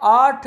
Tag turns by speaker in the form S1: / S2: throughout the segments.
S1: 8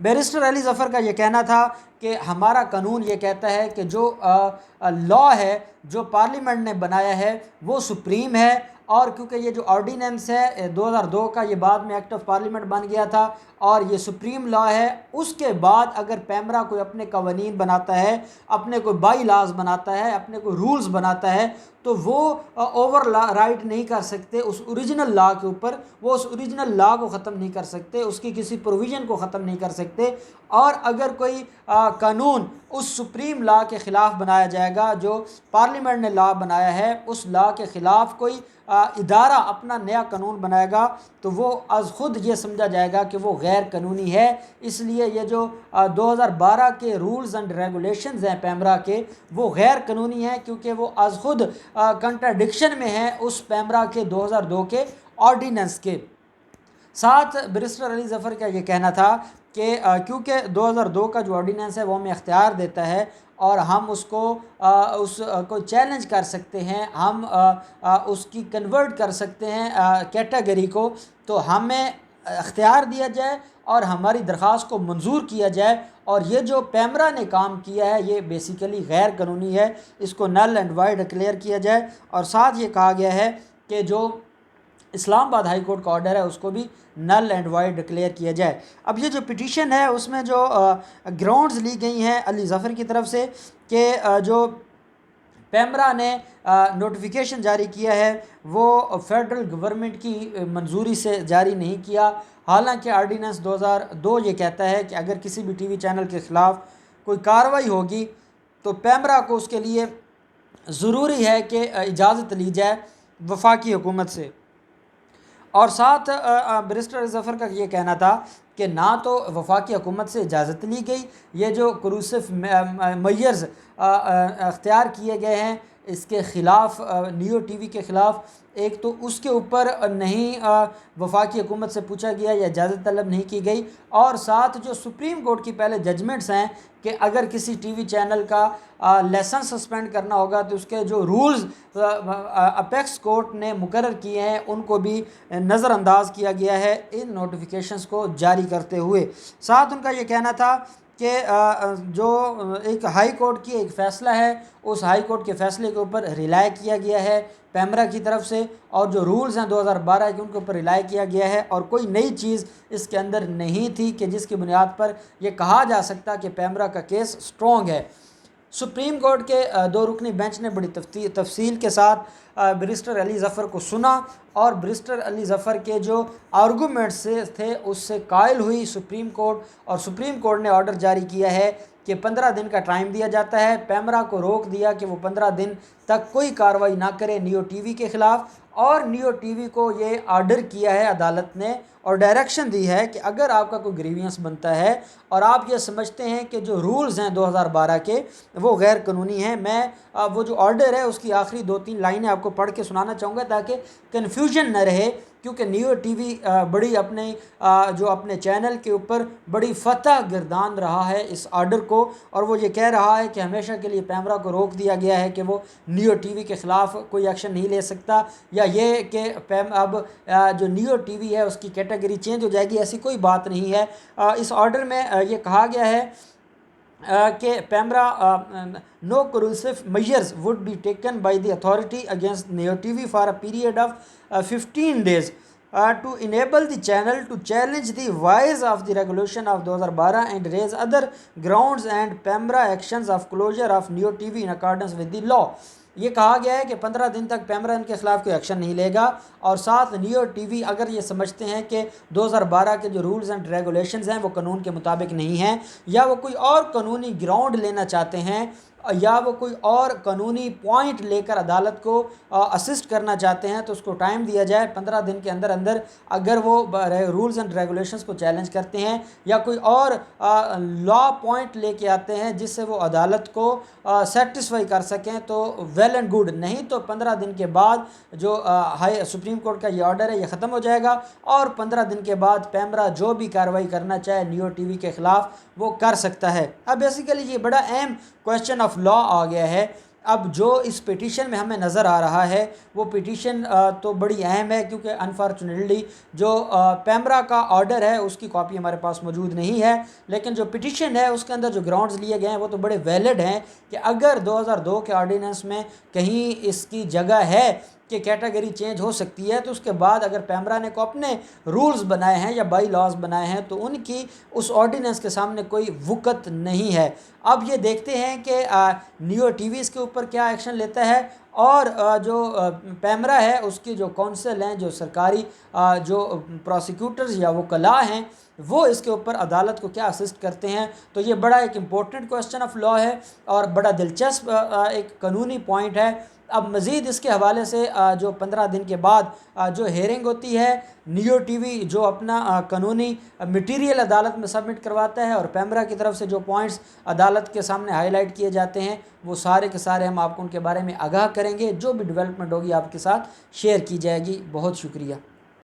S1: barrister Ali Zafar کا یہ کہنا تھا کہ ہمارا قانون یہ کہتا ہے کہ جو لاء ہے جو پارلیمنٹ نے بنایا ہے وہ سپریم ہے، اور کیونکہ یہ جو آرڈیننس ہے 2002 کا، یہ بعد میں ایکٹ آف پارلیمنٹ بن گیا تھا اور یہ سپریم لاء ہے، اس کے بعد اگر پیمرا کوئی اپنے قوانین بناتا ہے، اپنے کوئی بائی لاز بناتا ہے، اپنے کوئی رولز بناتا ہے، تو وہ اوور رائٹ نہیں کر سکتے اس اوریجنل لاء کے اوپر، وہ اس اوریجنل لاء کو ختم نہیں کر سکتے، اس کی کسی پروویژن کو ختم نہیں کر سکتے۔ اور اگر کوئی قانون اس سپریم لاء کے خلاف بنایا جائے گا، جو پارلیمنٹ نے لاء بنایا ہے، اس لاء کے خلاف کوئی ادارہ اپنا نیا قانون بنائے گا، تو وہ از خود یہ سمجھا جائے گا کہ وہ غیر قانونی ہے۔ اس لیے یہ جو 2012 کے رولز اینڈ ریگولیشنز ہیں پیمرا کے، وہ غیر قانونی ہیں، کیونکہ وہ از خود کنٹراڈکشن میں ہیں اس پیمرا کے 2002 کے آرڈیننس کے ساتھ۔ بیرسٹر علی ظفر کا یہ کہنا تھا کہ کیونکہ 2002 کا جو آرڈیننس ہے وہ ہمیں اختیار دیتا ہے اور ہم اس کو چیلنج کر سکتے ہیں، ہم اس کی کنورٹ کر سکتے ہیں کیٹیگری کو، تو ہمیں اختیار دیا جائے اور ہماری درخواست کو منظور کیا جائے، اور یہ جو پیمرا نے کام کیا ہے یہ بیسیکلی غیر قانونی ہے، اس کو نل اینڈ وائڈ ڈکلیئر کیا جائے۔ اور ساتھ یہ کہا گیا ہے کہ جو اسلام آباد ہائی کورٹ کا آرڈر ہے اس کو بھی نل اینڈ وائڈ ڈکلیئر کیا جائے۔ اب یہ جو پٹیشن ہے اس میں جو گراؤنڈز لی گئی ہیں علی ظفر کی طرف سے کہ جو پیمرا نے نوٹیفیکیشن جاری کیا ہے وہ فیڈرل گورنمنٹ کی منظوری سے جاری نہیں کیا، حالانکہ آرڈیننس 2002 یہ کہتا ہے کہ اگر کسی بھی ٹی وی چینل کے خلاف کوئی کارروائی ہوگی تو پیمرا کو اس کے لیے ضروری ہے کہ اجازت لی جائے وفاقی حکومت سے۔ اور ساتھ بیرسٹر علی ظفر کا یہ کہنا تھا کہ نہ تو وفاقی حکومت سے اجازت لی گئی، یہ جو کروسف میئرز اختیار کیے گئے ہیں اس کے خلاف، نیو ٹی وی کے خلاف، ایک تو اس کے اوپر نہیں وفاقی حکومت سے پوچھا گیا یا اجازت طلب نہیں کی گئی، اور ساتھ جو سپریم کورٹ کی پہلے ججمنٹس ہیں کہ اگر کسی ٹی وی چینل کا لائسنس سسپینڈ کرنا ہوگا تو اس کے جو رولز اپیکس کورٹ نے مقرر کیے ہیں ان کو بھی نظر انداز کیا گیا ہے ان نوٹیفیکیشنز کو جاری کرتے ہوئے۔ ساتھ ان کا یہ کہنا تھا کہ جو ایک ہائی کورٹ کی ایک فیصلہ ہے اس ہائی کورٹ کے فیصلے کے اوپر ریلائے کیا گیا ہے پیمرا کی طرف سے، اور جو رولز ہیں 2012 کے ان کے اوپر ریلائے کیا گیا ہے، اور کوئی نئی چیز اس کے اندر نہیں تھی کہ جس کی بنیاد پر یہ کہا جا سکتا کہ پیمرا کا کیس سٹرونگ ہے۔ سپریم کورٹ کے 2 رکنی بینچ نے بڑی تفصیل کے ساتھ بیرسٹر علی ظفر کو سنا، اور بیرسٹر علی ظفر کے جو آرگومنٹس تھے اس سے قائل ہوئی سپریم کورٹ، اور سپریم کورٹ نے آرڈر جاری کیا ہے کہ 15 دن کا ٹائم دیا جاتا ہے، پیمرا کو روک دیا کہ وہ 15 دن تک کوئی کارروائی نہ کرے نیو ٹی وی کے خلاف، اور نیو ٹی وی کو یہ آرڈر کیا ہے عدالت نے اور ڈائریکشن دی ہے کہ اگر آپ کا کوئی گریوینس بنتا ہے اور آپ یہ سمجھتے ہیں کہ جو رولز ہیں 2012 کے وہ غیر قانونی ہیں، میں وہ جو آرڈر ہے اس کی آخری 2-3 لائنیں آپ کو پڑھ کے سنانا چاہوں گا تاکہ کنفیوژن نہ رہے، کیونکہ نیو ٹی وی بڑی اپنے چینل کے اوپر بڑی فتح گردان رہا ہے اس آرڈر کو، اور وہ یہ کہہ رہا ہے کہ ہمیشہ کے لیے پیمرا کو روک دیا گیا ہے کہ وہ نیو ٹی وی کے خلاف کوئی ایکشن نہیں لے سکتا، یا یہ کہ اب جو نیو ٹی وی ہے اس کی کیٹیگری چینج ہو جائے گی، ایسی کوئی بات نہیں ہے۔ اس آرڈر میں یہ کہا گیا ہے کہ PEMRA no corrosive measures would be taken by the authority against Neo TV for a period of 15 days to enable the channel to challenge the wise of the regulation of 2012 and raise other grounds and Pemerا actions of closure of Neo TV in accordance with the law۔ یہ کہا گیا ہے کہ 15 دن تک پیمرا ان کے خلاف کوئی action نہیں لے گا، اور ساتھ نیو ٹی وی اگر یہ سمجھتے ہیں کہ 2012 کے جو رولز اینڈ ریگولیشنز ہیں وہ قانون کے مطابق نہیں ہیں، یا وہ کوئی اور قانونی گراؤنڈ لینا چاہتے ہیں، یا وہ کوئی اور قانونی پوائنٹ لے کر عدالت کو اسسٹ کرنا چاہتے ہیں، تو اس کو ٹائم دیا جائے 15 دن کے اندر اندر۔ اگر وہ رولز اینڈ ریگولیشنز کو چیلنج کرتے ہیں یا کوئی اور لا پوائنٹ لے کے آتے ہیں جس سے وہ عدالت کو سیٹسفائی کر سکیں تو ویل اینڈ گڈ، نہیں تو 15 دن کے بعد جو سپریم کورٹ کا یہ آرڈر ہے یہ ختم ہو جائے گا، اور 15 دن کے بعد پیمرا جو بھی کارروائی کرنا چاہے نیو ٹی وی کے خلاف وہ کر سکتا ہے۔ اب بیسیکلی یہ بڑا اہم کویسچن آف لا آ گیا ہے اب جو اس پٹیشن میں ہمیں نظر آ رہا ہے وہ پٹیشن تو بڑی اہم ہے، کیونکہ انفارچونیٹلی جو پیمرا کا آرڈر ہے اس کی کاپی ہمارے پاس موجود نہیں ہے، لیکن جو پٹیشن ہے اس کے اندر جو گراؤنڈز لیے گئے ہیں وہ تو بڑے ویلڈ ہیں کہ اگر 2002 کے آرڈیننس میں کہیں اس کی جگہ ہے کہ کیٹیگری چینج ہو سکتی ہے، تو اس کے بعد اگر پیمرا نے کو اپنے رولز بنائے ہیں یا بائی لاز بنائے ہیں تو ان کی اس آرڈیننس کے سامنے کوئی وقت نہیں ہے۔ اب یہ دیکھتے ہیں کہ نیو ٹی وی اس کے اوپر کیا ایکشن لیتا ہے، اور جو پیمرا ہے اس کی جو کونسل ہیں، جو سرکاری جو پروسیکیوٹرز یا وکلاء ہیں، وہ اس کے اوپر عدالت کو کیا اسسٹ کرتے ہیں۔ تو یہ بڑا ایک امپورٹنٹ کوسچن آف لا ہے اور بڑا دلچسپ ایک قانونی پوائنٹ ہے۔ اب مزید اس کے حوالے سے جو 15 دن کے بعد جو ہیئرنگ ہوتی ہے، نیو ٹی وی جو اپنا قانونی مٹیریل عدالت میں سبمٹ کرواتا ہے، اور پیمرا کی طرف سے جو پوائنٹس عدالت کے سامنے ہائی لائٹ کیے جاتے ہیں، وہ سارے کے سارے ہم آپ کو ان کے بارے میں آگاہ کریں گے۔ جو بھی ڈیولپمنٹ ہوگی آپ کے ساتھ شیئر کی جائے گی۔ بہت شکریہ۔